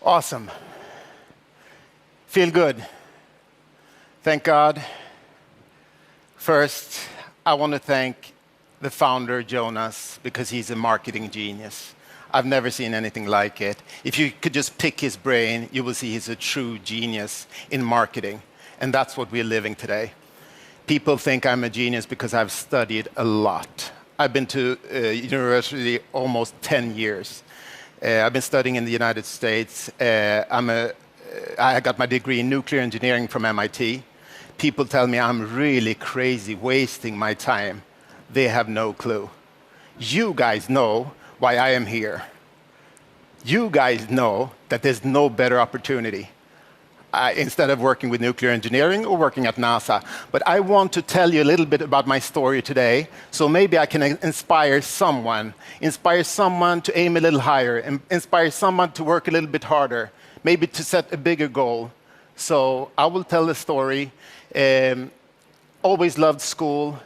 Awesome. Feel good. Thank God. First, I want to thank the founder, Jonas, because he's a marketing genius. I've never seen anything like it. If you could just pick his brain, you will see he's a true genius in marketing. And that's what we're living today. People think I'm a genius because I've studied a lot. I've been to university almost 10 years. I've been studying in the United States. I got my degree in nuclear engineering from MIT. People tell me I'm really crazy, wasting my time. They have no clue. You guys know why I am here. You guys know that there's no better opportunity instead of working with nuclear engineering or working at NASA. But I want to tell you a little bit about my story today, so maybe I can inspire someone to aim a little higher, inspire someone to work a little bit harder, maybe to set a bigger goal. So I will tell the story. Always loved school,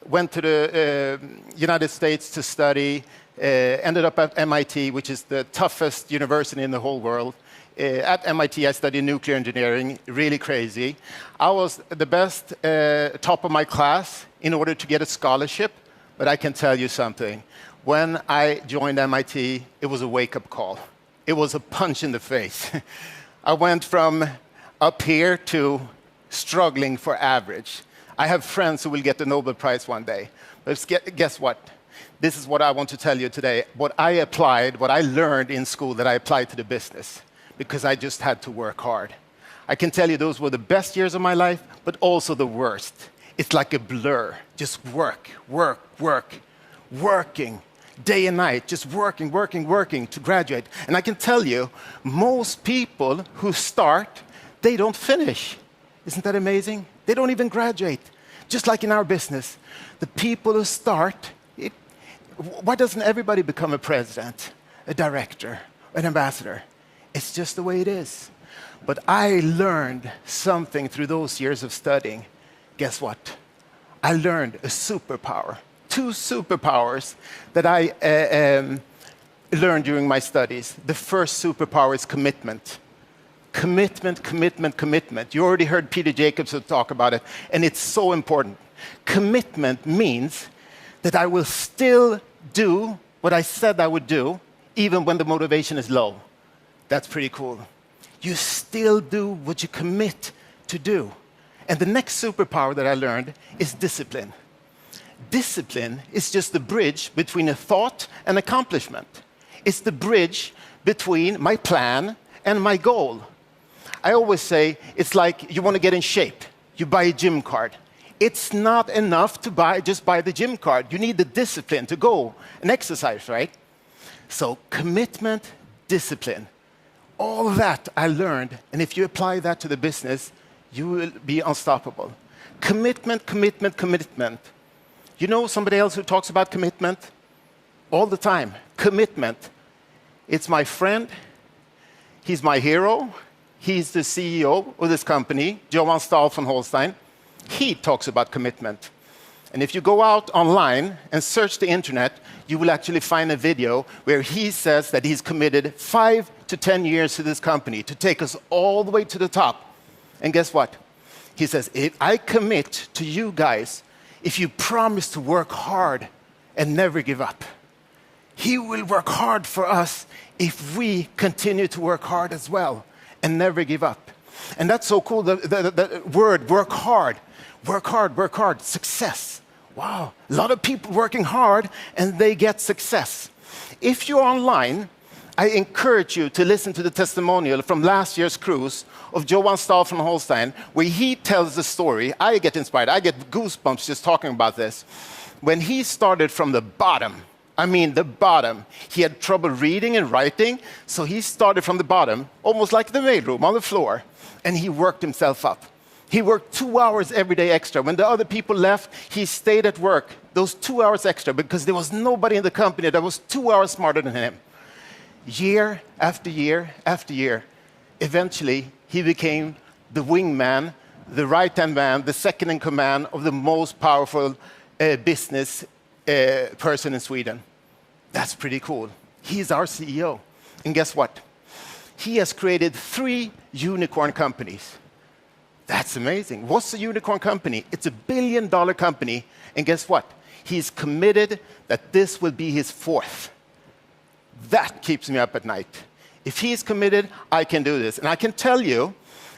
went to the United States to study, ended up at MIT, which is the toughest university in the whole world. At MIT, I studied nuclear engineering, really crazy. I was the best top of my class in order to get a scholarship, but I can tell you something. When I joined MIT, it was a wake-up call. It was a punch in the face. I went from up here to struggling for average. I have friends who will get the Nobel Prize one day. But guess what? This is what I want to tell you today. What I learned in school that I applied to the business, because I just had to work hard. I can tell you those were the best years of my life, but also the worst. It's like a blur. Just working, day and night, just working to graduate. And I can tell you, most people who start, they don't finish. Isn't that amazing? They don't even graduate. Just like in our business, the people who start, why doesn't everybody become a president, a director, an ambassador? It's just the way it is. But I learned something through those years of studying. Guess what? I learned a superpower, 2 superpowers that I learned during my studies. The first superpower is commitment. Commitment. You already heard Peter Jacobson talk about it, and it's so important. Commitment means that I will still do what I said I would do, even when the motivation is low. That's pretty cool. You still do what you commit to do. And the next superpower that I learned is discipline. Discipline is just the bridge between a thought and accomplishment. It's the bridge between my plan and my goal. I always say it's like you want to get in shape. You buy a gym card. It's not enough to just buy the gym card. You need the discipline to go and exercise, right? So commitment, discipline. All that I learned, and if you apply that to the business, you will be unstoppable. Commitment. You know somebody else who talks about commitment? All the time. Commitment. It's my friend. He's my hero. He's the CEO of this company, Johan Stahl von Holstein. He talks about commitment. And if you go out online and search the internet, you will actually find a video where he says that he's committed 5 to 10 years to this company to take us all the way to the top. And guess what? He says, if I commit to you guys, if you promise to work hard and never give up. He will work hard for us if we continue to work hard as well and never give up. And that's so cool, the word work hard, success. Wow, a lot of people working hard and they get success. If you're online, I encourage you to listen to the testimonial from last year's cruise of Johan Stahl von Holstein, where he tells the story. I get inspired, I get goosebumps just talking about this. When he started from the bottom, the bottom. He had trouble reading and writing, so he started from the bottom, almost like the mailroom on the floor, and he worked himself up. He worked 2 hours every day extra. When the other people left, he stayed at work those 2 hours extra because there was nobody in the company that was 2 hours smarter than him. Year after year after year, eventually he became the wingman, the right-hand man, the second in command of the most powerful business person in Sweden. That's pretty cool. He's our CEO. And guess what? he has created 3 unicorn companies. That's amazing. What's a unicorn company? It's a $1 billion company, and guess what? He's committed that this will be his 4th. That keeps me up at night. If he's committed, I can do this. And I can tell you,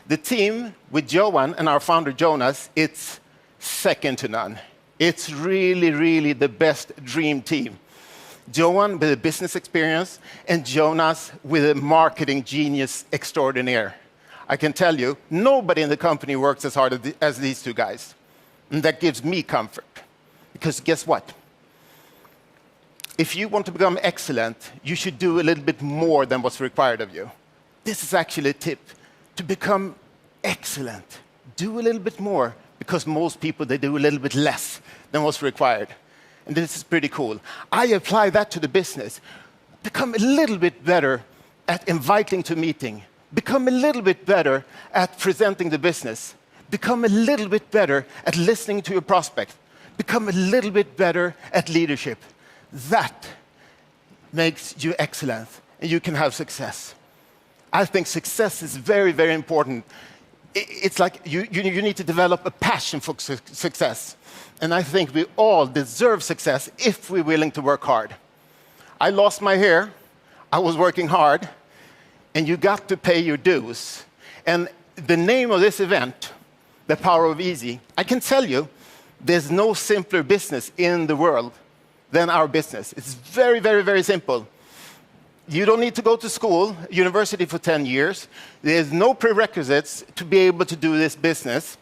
the team with Johan and our founder Jonas, it's second to none. It's really, really the best dream team. Johan with a business experience, and Jonas with a marketing genius extraordinaire. I can tell you, nobody in the company works as hard as these 2 guys. And that gives me comfort. Because guess what? If you want to become excellent, you should do a little bit more than what's required of you. This is actually a tip. To become excellent, do a little bit more, because most people, they do a little bit less than what's required. And this is pretty cool. I apply that to the business. Become a little bit better at inviting to a meeting. Become a little bit better at presenting the business. Become a little bit better at listening to your prospect. Become a little bit better at leadership. That makes you excellent, and you can have success. I think success is very, very important. It's like you need to develop a passion for success. And I think we all deserve success if we're willing to work hard. I lost my hair. I was working hard. And you got to pay your dues. And the name of this event, The Power of Easy, I can tell you, there's no simpler business in the world than our business. It's very, very, very simple. You don't need to go to school, university for 10 years. There's no prerequisites to be able to do this business.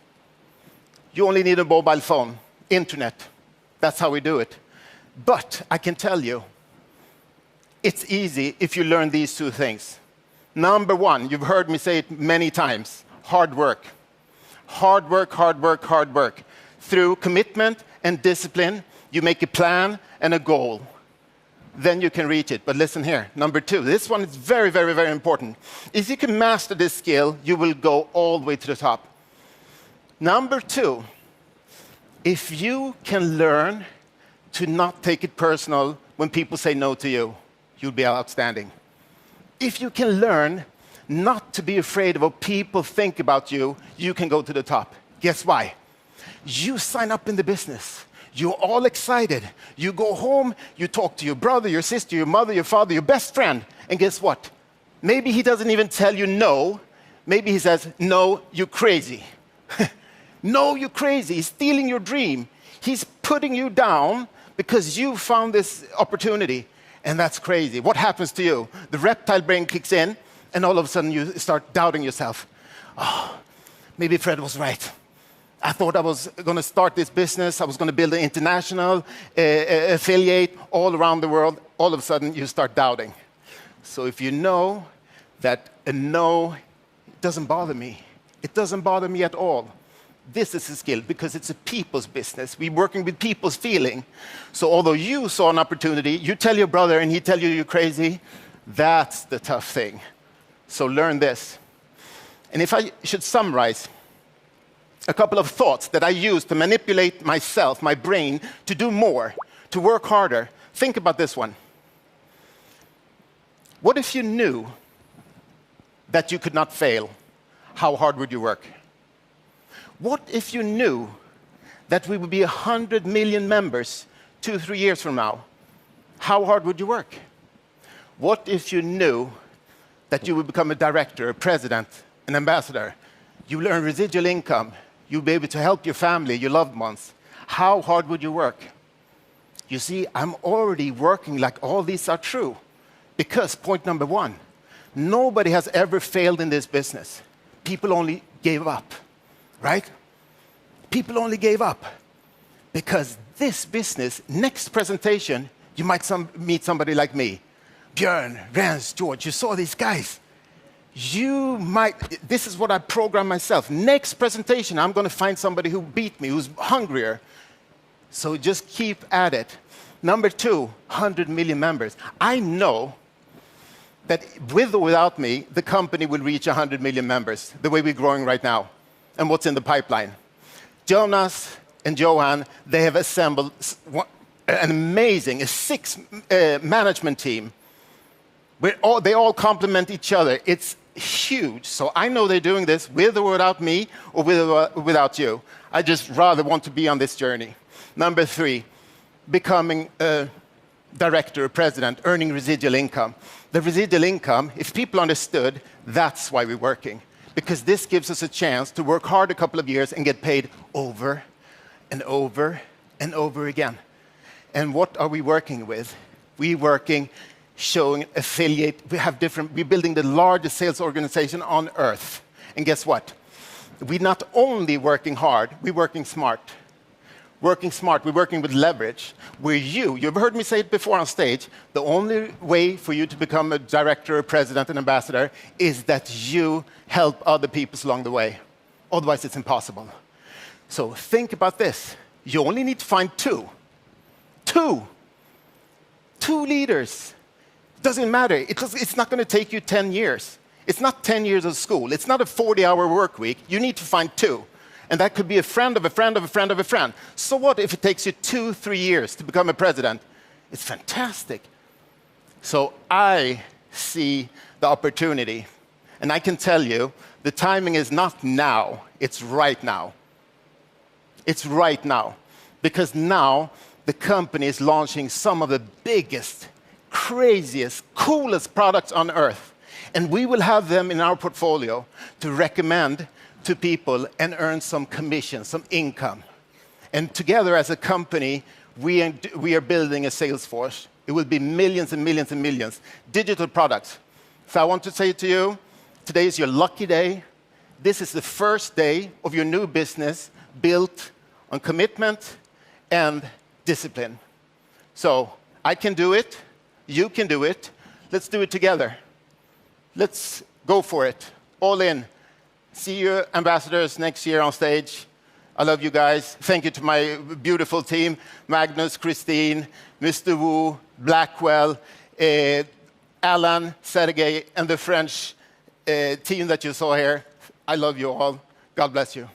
You only need a mobile phone, internet. That's how we do it. But I can tell you, it's easy if you learn these 2 things. Number 1, you've heard me say it many times, hard work. Hard work, hard work, hard work. Through commitment and discipline, you make a plan and a goal. Then you can reach it. But listen here, number 2, this one is very, very, very important. If you can master this skill, you will go all the way to the top. Number 2, if you can learn to not take it personal when people say no to you, you'll be outstanding. If you can learn not to be afraid of what people think about you, you can go to the top. Guess why? You sign up in the business. You're all excited. You go home, you talk to your brother, your sister, your mother, your father, your best friend. And guess what? Maybe he doesn't even tell you no. Maybe he says, no, you're crazy. No, you're crazy. He's stealing your dream. He's putting you down because you found this opportunity. And that's crazy. What happens to you? The reptile brain kicks in, and all of a sudden you start doubting yourself. Oh, maybe Fred was right. I thought I was going to start this business. I was going to build an international affiliate all around the world. All of a sudden, you start doubting. So if you know that a no doesn't bother me, it doesn't bother me at all. This is a skill because it's a people's business. We're working with people's feeling. So although you saw an opportunity, you tell your brother and he tell you you're crazy, that's the tough thing. So learn this. And if I should summarize a couple of thoughts that I use to manipulate myself, my brain, to do more, to work harder, think about this one. What if you knew that you could not fail? How hard would you work? What if you knew that we would be 100 million members 2-3 years from now? How hard would you work? What if you knew that you would become a director, a president, an ambassador? You will earn residual income. You'll be able to help your family, your loved ones. How hard would you work? You see, I'm already working like all these are true. Because, point number 1, nobody has ever failed in this business. People only gave up. Right? People only gave up because this business, next presentation, you might meet somebody like me. Björn, Rens, George, you saw these guys. You might, this is what I programmed myself. Next presentation, I'm going to find somebody who beat me, who's hungrier. So just keep at it. Number 2, 100 million members. I know that with or without me, the company will reach 100 million members, the way we're growing right now. And what's in the pipeline. Jonas and Johan, they have assembled an amazing 6 management team They all complement each other. It's huge. So I know they're doing this with or without me, or with or without you. I just rather want to be on this journey. Number 3, becoming a director or president, earning residual income. The residual income, if people understood, that's why we're working. Because this gives us a chance to work hard a couple of years and get paid over and over and over again. And what are we working with? We're working, showing affiliate. We're building the largest sales organization on earth. And guess what? We're not only working hard, we're working smart. Working smart, we're working with leverage. Where you've heard me say it before on stage, the only way for you to become a director, a president, an ambassador is that you help other people along the way. Otherwise, it's impossible. So think about this. You only need to find 2. 2 leaders. Doesn't matter. It's not going to take you 10 years. It's not 10 years of school. It's not a 40-hour work week. You need to find 2. And that could be a friend of a friend of a friend of a friend. So what if it takes you 2-3 years to become a president? It's fantastic. So I see the opportunity. And I can tell you, the timing is not now. It's right now. It's right now. Because now the company is launching some of the biggest, craziest, coolest products on earth. And we will have them in our portfolio to recommend to people and earn some commission, some income. And together as a company, we are building a sales force. It will be millions and millions and millions. Digital products. So I want to say to you, today is your lucky day. This is the first day of your new business built on commitment and discipline. So I can do it. You can do it. Let's do it together. Let's go for it. All in. See you, ambassadors, next year on stage. I love you guys. Thank you to my beautiful team, Magnus, Christine, Mr. Wu, Blackwell, Alan, Sergey, and the French team that you saw here. I love you all. God bless you.